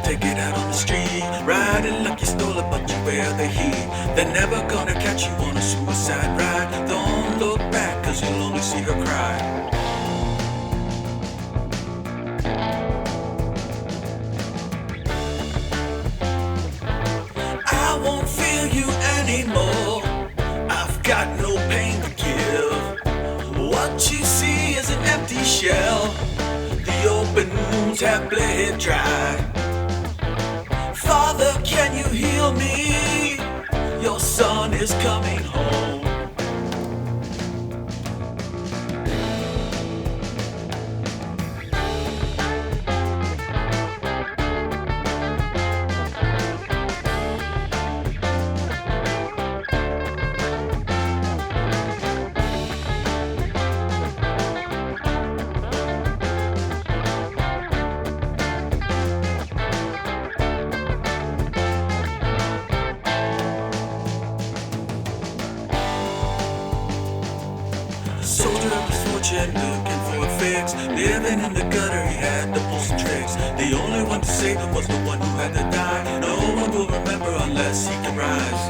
take it out on the street. Riding like you stole it, but you wear the heat. They're never gonna catch you on a suicide ride. Don't look back, cause you'll only see her cry. I won't feel you anymore. I've got no pain to give. What you see is an empty shell. The open wounds have bled dry. Father, can you heal me? Your son is coming home. Soldier of misfortune, looking for a fix. Living in the gutter, he had to pull some tricks. The only one to save him was the one who had to die. No one will remember unless he can rise.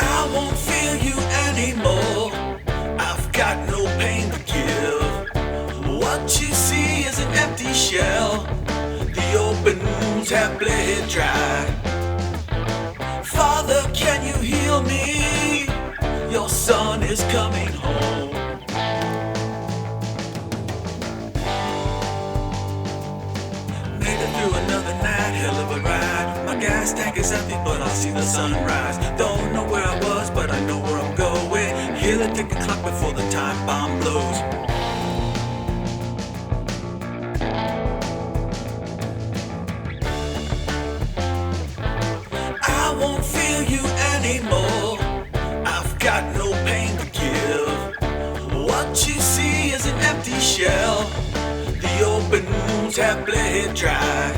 I won't feel you anymore. I've got no pain to give. What you see is an empty shell. The open wounds have bled dry. Father, can you heal me? Your son is coming home. Made it through another night, hell of a ride. My gas tank is empty, but I'll see the sunrise. Don't know where I was, but I know where I'm going. Hear the ticking clock before the time bomb blows. I won't feel you anymore. I've got no pain to give. What you see is an empty shell. The open wounds have bled dry.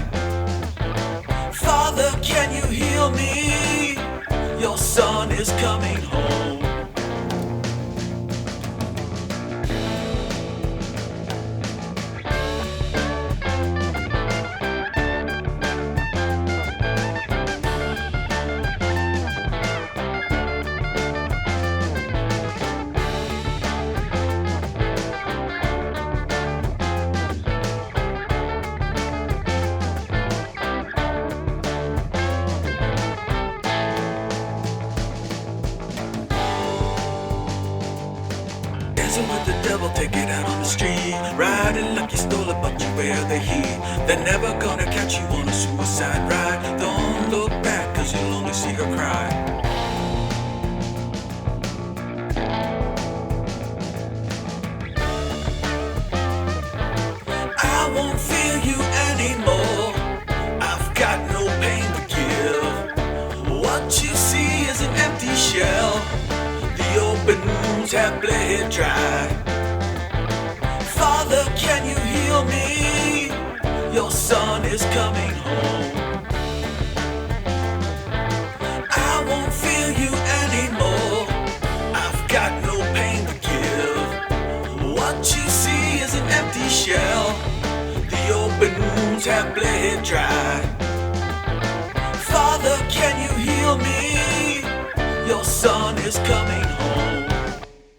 Father, can you heal me? Your son is coming home. Dancing with the devil, take it out on the street. Riding like you stole it, but you wear the heat. They're never gonna catch you on a suicide ride. Don't look back, cause you'll only see her cry. I won't feel you anymore. I've got no pain to give. What you see is an empty shell. The open wounds have bled dry. Father, can you heal me? Your son is coming home. I won't feel you anymore. I've got no pain to give. What you see is an empty shell. The open wounds have bled dry. Father, can you heal me? Your son is coming